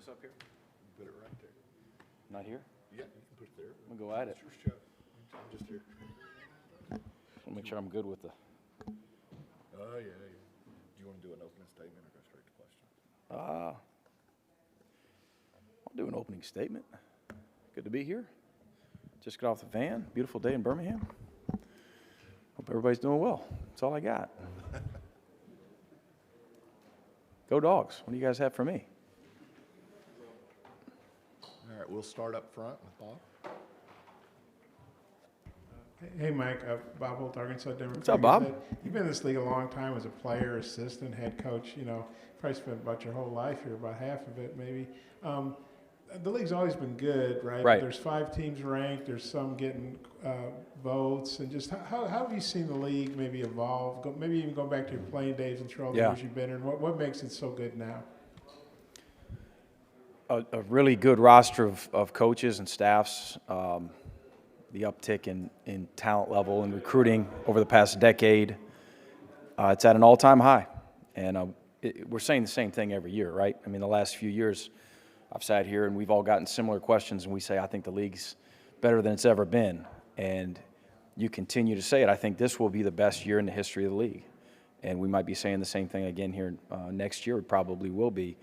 this up here? Put it right there. Not here? Yeah, you can put it there. I'm going to go at it. It's your show. I'm just here. I'll make sure I'm good with the... Oh, yeah. Do you want to do an opening statement or go straight to questions? I'll do an opening statement. Good to be here. Just got off the van. Beautiful day in Birmingham. Hope everybody's doing well. That's all I got. Go Dogs. What do you guys have for me? All right, we'll start up front with Bob. Hey, Mike. Bob Holt, Arkansas Denver. What's up, Bob? You've been in this league a long time as a player, assistant, head coach. You know, probably spent about your whole life here, about half of it maybe. The league's always been good, right? Right. There's 5 teams ranked. There's some getting votes. And just how have you seen the league maybe evolve? Maybe even go back to your playing days and through all the years you've been in. What makes it so good now? A really good roster of coaches and staffs. The uptick in talent level and recruiting over the past decade, it's at an all-time high. And we're saying the same thing every year, right? I mean, the last few years I've sat here and we've all gotten similar questions, and we say, I think the league's better than it's ever been. And you continue to say it. I think this will be the best year in the history of the league. And we might be saying the same thing again here next year. It probably will be.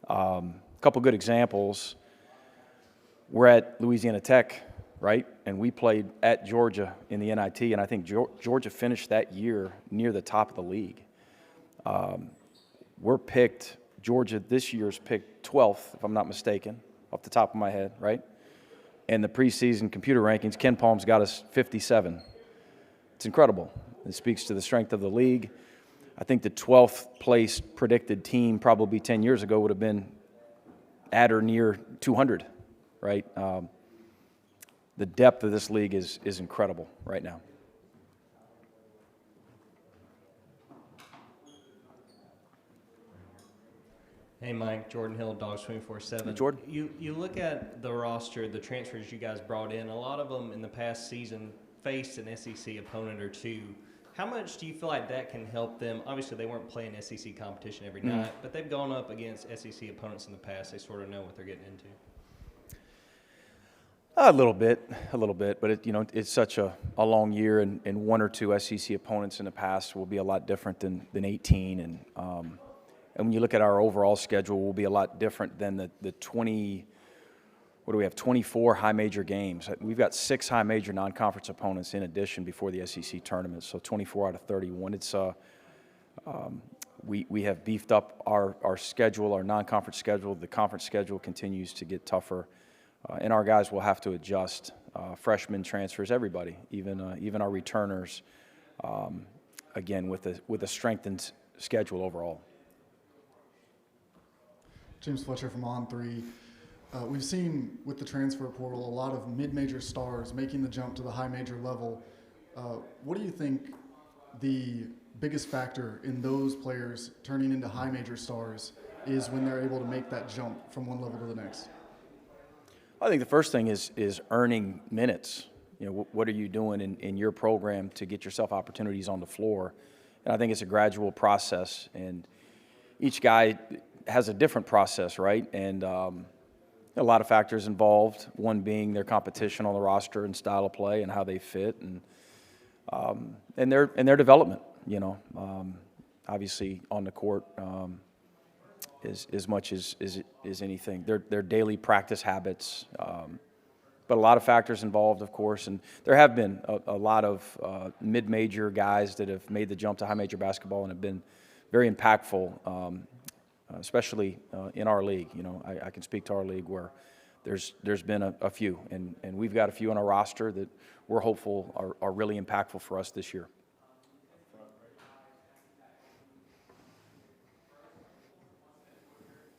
A couple good examples. We're at Louisiana Tech, right? And we played at Georgia in the NIT, and I think Georgia finished that year near the top of the league. Georgia this year's picked 12th, if I'm not mistaken, off the top of my head, right? And the preseason computer rankings, Ken Palm's got us 57. It's incredible. It speaks to the strength of the league. I think the 12th place predicted team probably 10 years ago would have been at or near 200, right? The depth of this league is incredible right now. Hey, Mike. Jordan Hill, Dogs 24/7. Hey, Jordan. You look at the roster, the transfers you guys brought in, a lot of them in the past season faced an SEC opponent or two. How much do you feel like that can help them? Obviously, they weren't playing SEC competition every night, but they've gone up against SEC opponents in the past. They sort of know what they're getting into. A little bit, but it's such a long year, and 1 or 2 SEC opponents in the past will be a lot different than 18, and when you look at our overall schedule, will be a lot different than the 20. What do we have? 24 high major games. We've got 6 high major non-conference opponents in addition before the SEC tournament, so 24 out of 31. It's we have beefed up our schedule, our non-conference schedule. The conference schedule continues to get tougher. And our guys will have to adjust, freshmen, transfers, everybody, even our returners, again, with a strengthened schedule overall. James Fletcher from On3. We've seen with the transfer portal a lot of mid-major stars making the jump to the high major level. What do you think the biggest factor in those players turning into high major stars is when they're able to make that jump from one level to the next? I think the first thing is earning minutes. What are you doing in your program to get yourself opportunities on the floor? And I think it's a gradual process, and each guy has a different process, right? And a lot of factors involved. One being their competition on the roster and style of play and how they fit, and their development. Obviously on the court. As much as anything. Their daily practice habits, but a lot of factors involved, of course, and there have been a lot of mid-major guys that have made the jump to high-major basketball and have been very impactful, especially in our league. I can speak to our league where there's been a few, and we've got a few on our roster that we're hopeful are really impactful for us this year.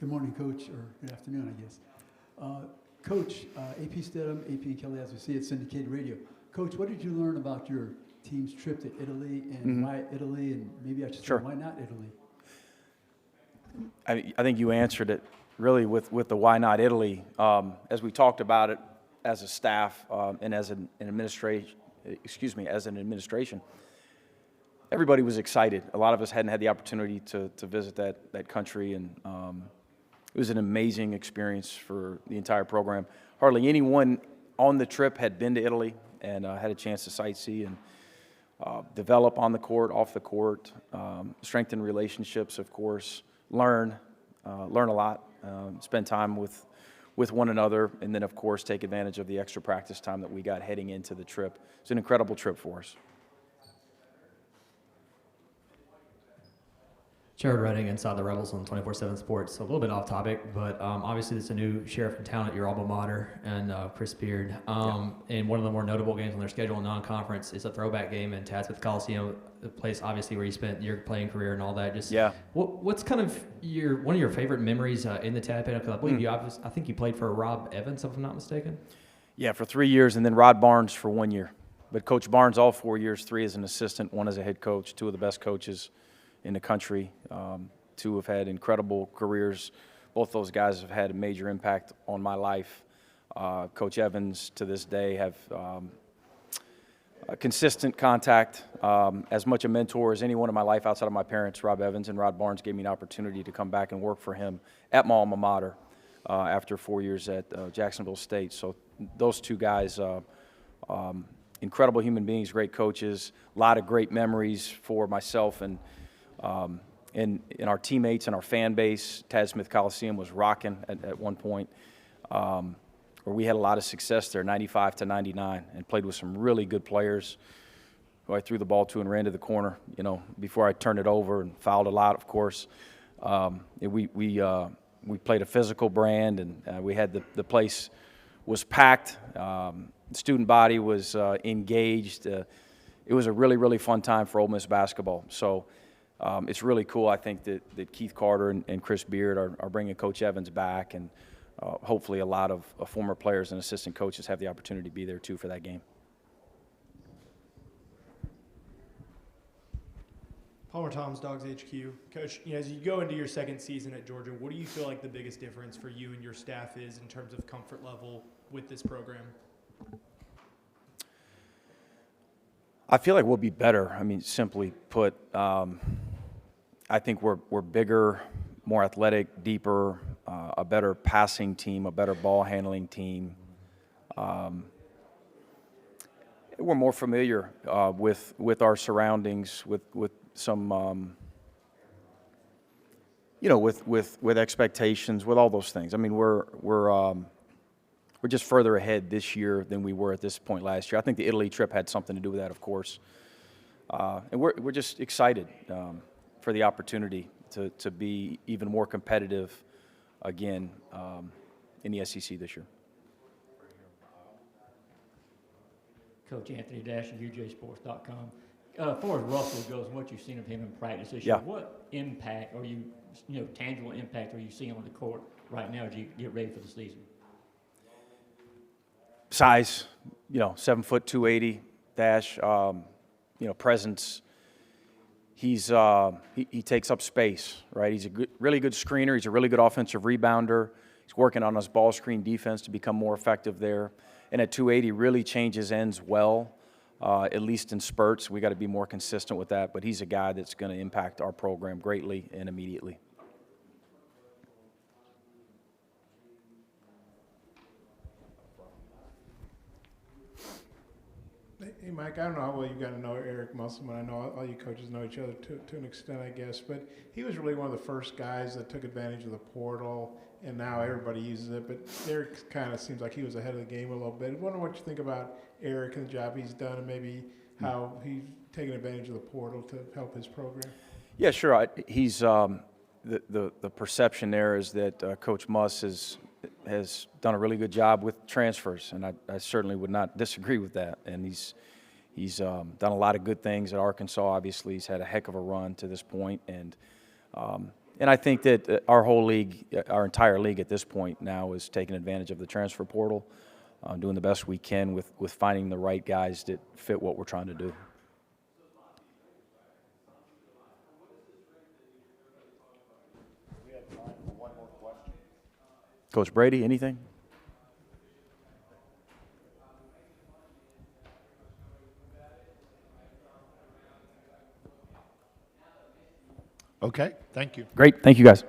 Good morning, Coach, or good afternoon, I guess. Coach, AP Stedham, AP Kelly, as we see at syndicated radio. Coach, what did you learn about your team's trip to Italy, and why Italy, and maybe I should say, why not Italy? I think you answered it really with the why not Italy. As we talked about it as a staff and as an administration, everybody was excited. A lot of us hadn't had the opportunity to visit that country, and it was an amazing experience for the entire program. Hardly anyone on the trip had been to Italy and had a chance to sightsee and develop on the court, off the court, strengthen relationships, of course, learn a lot, spend time with one another, and then, of course, take advantage of the extra practice time that we got heading into the trip. It's an incredible trip for us. Jared Redding inside the Rebels on 24/7 Sports. A little bit off topic, but obviously there's a new sheriff in town at your alma mater, and Chris Beard. And one of the more notable games on their schedule in non-conference is a throwback game in Tadsmith Coliseum, a place obviously where you spent your playing career and all that. Just what's kind of one of your favorite memories in the Tad Panel? Because I believe I think you played for Rob Evans, if I'm not mistaken. Yeah, for 3 years, and then Rod Barnes for 1 year. But Coach Barnes all 4 years, 3 as an assistant, 1 as a head coach, 2 of the best coaches in the country. 2 have had incredible careers. Both those guys have had a major impact on my life. Coach Evans, to this day, have a consistent contact, as much a mentor as anyone in my life outside of my parents, Rob Evans, and Rod Barnes gave me an opportunity to come back and work for him at my alma mater after 4 years at Jacksonville State. So those 2 guys, incredible human beings, great coaches, a lot of great memories for myself and our teammates and our fan base. Tadsmith Coliseum was rocking at one point, where we had a lot of success there, 95 to 99, and played with some really good players who I threw the ball to and ran to the corner, before I turned it over, and fouled a lot, of course. We played a physical brand, and we had the place was packed. The student body was engaged. It was a really, really fun time for Ole Miss basketball. So it's really cool, I think, that Keith Carter and Chris Beard are bringing Coach Evans back, and hopefully a lot of former players and assistant coaches have the opportunity to be there, too, for that game. Palmer Thomas, Dogs HQ. Coach, as you go into your second season at Georgia, what do you feel like the biggest difference for you and your staff is in terms of comfort level with this program? I feel like we'll be better. I mean, simply put, I think we're bigger, more athletic, deeper, a better passing team, a better ball handling team. We're more familiar with our surroundings, with some, with expectations, with all those things. I mean, we're just further ahead this year than we were at this point last year. I think the Italy trip had something to do with that, of course. And we're just excited for the opportunity to be even more competitive again in the SEC this year. Coach Anthony Dash at UJSports.com. As far as Russell goes, and what you've seen of him in practice this year, what impact are you, tangible impact are you seeing on the court right now as you get ready for the season? Size, 7 foot 280, Dash, presence. He takes up space, right? He's a really good screener. He's a really good offensive rebounder. He's working on his ball screen defense to become more effective there. And at 280, really changes ends well, at least in spurts. We got to be more consistent with that. But he's a guy that's going to impact our program greatly and immediately. Hey, Mike, I don't know how well you got to know Eric Musselman. I know all you coaches know each other to an extent, I guess. But he was really one of the first guys that took advantage of the portal, and now everybody uses it. But Eric kind of seems like he was ahead of the game a little bit. I wonder what you think about Eric and the job he's done, and maybe how he's taken advantage of the portal to help his program. Yeah, sure. He's the perception there is that Coach Muss has done a really good job with transfers, and I certainly would not disagree with that. And he's done a lot of good things at Arkansas. Obviously, he's had a heck of a run to this point, and I think that our whole league, our entire league at this point now, is taking advantage of the transfer portal, doing the best we can with finding the right guys that fit what we're trying to do. Coach Brady, anything? Okay, thank you. Great. Thank you, guys.